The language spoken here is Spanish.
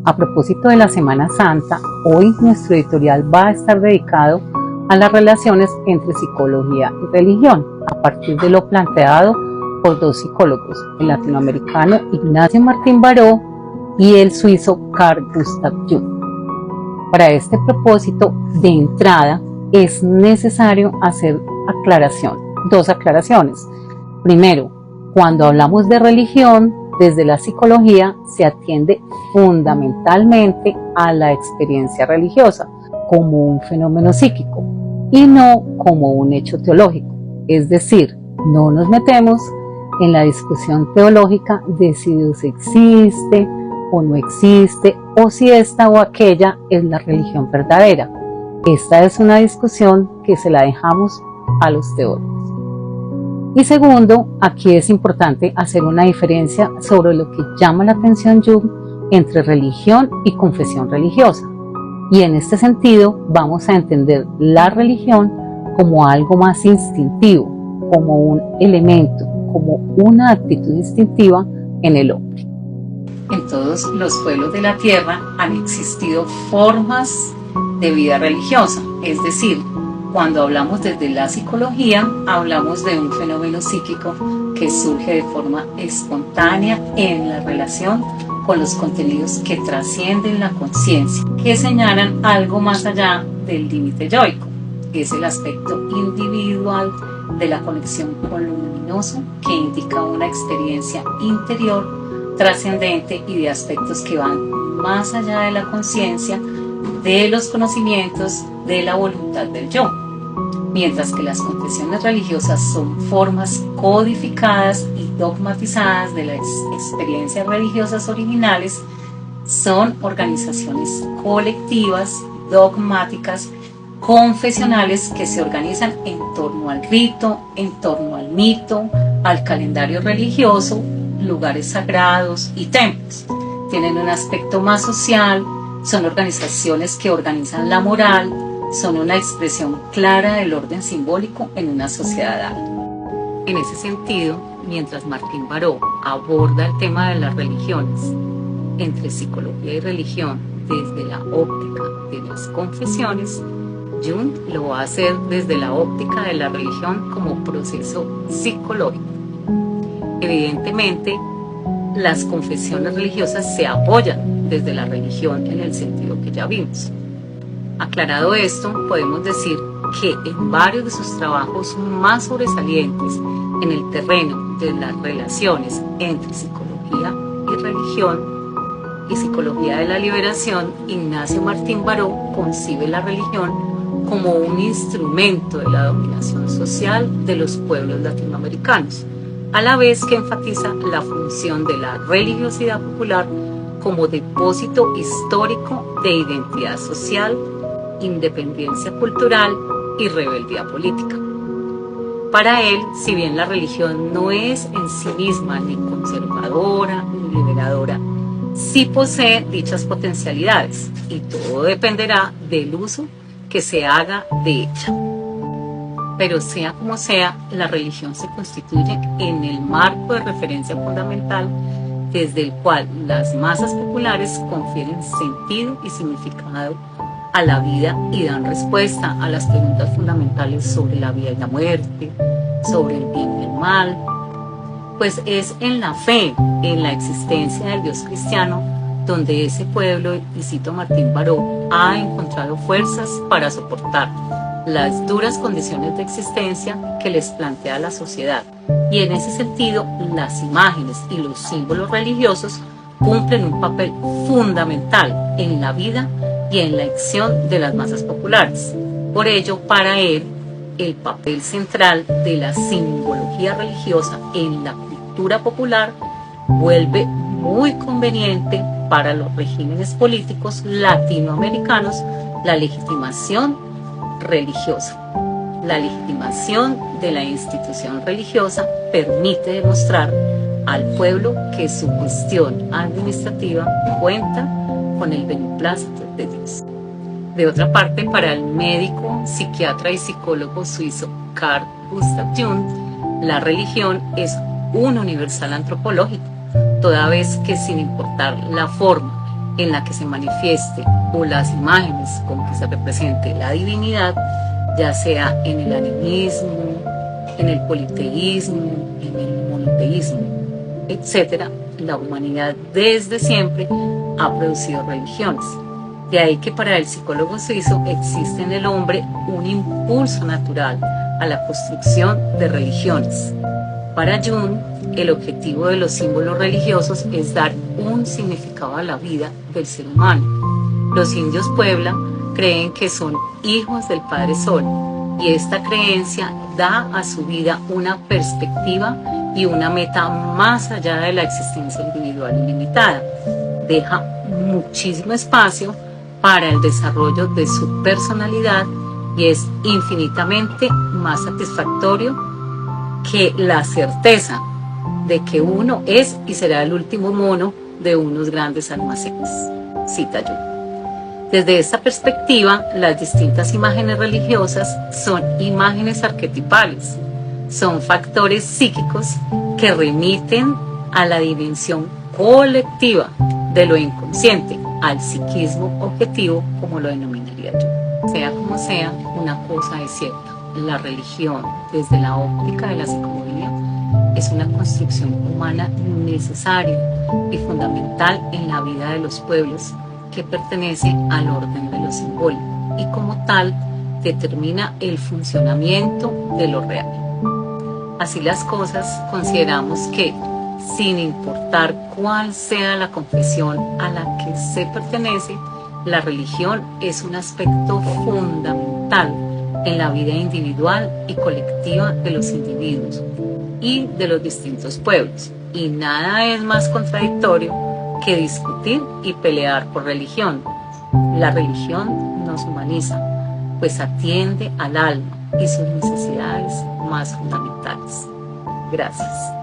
A propósito de la Semana Santa, hoy nuestro editorial va a estar dedicado a las relaciones entre psicología y religión, a partir de lo planteado por dos psicólogos, el latinoamericano Ignacio Martín Baró y el suizo Carl Gustav Jung. Para este propósito, de entrada, es necesario hacer dos aclaraciones. Primero, cuando hablamos de religión, desde la psicología se atiende fundamentalmente a la experiencia religiosa como un fenómeno psíquico y no como un hecho teológico. Es decir, no nos metemos en la discusión teológica de si Dios existe o no existe, o si esta o aquella es la religión verdadera. Esta es una discusión que se la dejamos a los teólogos. Y segundo, aquí es importante hacer una diferencia sobre lo que llama la atención Jung entre religión y confesión religiosa. Y en este sentido vamos a entender la religión como algo más instintivo, como un elemento, como una actitud instintiva en el hombre. En todos los pueblos de la tierra han existido formas de vida religiosa, es decir, cuando hablamos desde la psicología, hablamos de un fenómeno psíquico que surge de forma espontánea en la relación con los contenidos que trascienden la conciencia, que señalan algo más allá del límite yoico. Es el aspecto individual de la conexión con lo luminoso que indica una experiencia interior trascendente y de aspectos que van más allá de la conciencia, de los conocimientos, de la voluntad del yo. Mientras que las confesiones religiosas son formas codificadas y dogmatizadas de las experiencias religiosas originales, son organizaciones colectivas, dogmáticas, confesionales que se organizan en torno al rito, en torno al mito, al calendario religioso, lugares sagrados y templos. Tienen un aspecto más social, son organizaciones que organizan la moral, son una expresión clara del orden simbólico en una sociedad. En ese sentido, mientras Martín Baró aborda el tema de las religiones entre psicología y religión desde la óptica de las confesiones, Jung lo va a hacer desde la óptica de la religión como proceso psicológico. Evidentemente, las confesiones religiosas se apoyan desde la religión en el sentido que ya vimos. Aclarado esto, podemos decir que en varios de sus trabajos más sobresalientes en el terreno de las relaciones entre psicología y religión y psicología de la liberación, Ignacio Martín Baró concibe la religión como un instrumento de la dominación social de los pueblos latinoamericanos, a la vez que enfatiza la función de la religiosidad popular como depósito histórico de identidad social, independencia cultural y rebeldía política. Para él, si bien la religión no es en sí misma ni conservadora ni liberadora, sí posee dichas potencialidades y todo dependerá del uso que se haga de ella. Pero sea como sea, la religión se constituye en el marco de referencia fundamental desde el cual las masas populares confieren sentido y significado a la vida y dan respuesta a las preguntas fundamentales sobre la vida y la muerte, sobre el bien y el mal, pues es en la fe, en la existencia del Dios cristiano, donde ese pueblo, y cito Martín Baró, ha encontrado fuerzas para soportar las duras condiciones de existencia que les plantea la sociedad. Y en ese sentido, las imágenes y los símbolos religiosos cumplen un papel fundamental en la vida y en la acción de las masas populares. Por ello, para él, el papel central de la simbología religiosa en la cultura popular vuelve muy conveniente para los regímenes políticos latinoamericanos la legitimación religiosa. La legitimación de la institución religiosa permite demostrar al pueblo que su gestión administrativa cuenta con el beneplácito de Dios. De otra parte, para el médico, psiquiatra y psicólogo suizo Carl Gustav Jung, la religión es un universal antropológico, toda vez que sin importar la forma en la que se manifieste o las imágenes con que se represente la divinidad, ya sea en el animismo, en el politeísmo, en el monoteísmo, etc., la humanidad desde siempre ha producido religiones. De ahí que para el psicólogo suizo existe en el hombre un impulso natural a la construcción de religiones. Para Jung, el objetivo de los símbolos religiosos es dar un significado a la vida del ser humano. Los indios Puebla creen que son hijos del Padre Sol, y esta creencia da a su vida una perspectiva y una meta más allá de la existencia individual y limitada. Deja muchísimo espacio para el desarrollo de su personalidad y es infinitamente más satisfactorio que la certeza de que uno es y será el último mono de unos grandes almacenes. Cita Jung. Desde esta perspectiva, las distintas imágenes religiosas son imágenes arquetipales, son factores psíquicos que remiten a la dimensión colectiva de lo inconsciente, al psiquismo objetivo, como lo denominaría yo. Sea como sea, una cosa es cierta: la religión, desde la óptica de la psicología, es una construcción humana necesaria y fundamental en la vida de los pueblos, que pertenece al orden de lo simbólico y como tal determina el funcionamiento de lo real. Así las cosas, consideramos que, sin importar cuál sea la confesión a la que se pertenece, la religión es un aspecto fundamental en la vida individual y colectiva de los individuos y de los distintos pueblos, y nada es más contradictorio que discutir y pelear por religión. La religión nos humaniza, pues atiende al alma y sus necesidades más fundamentales. Gracias.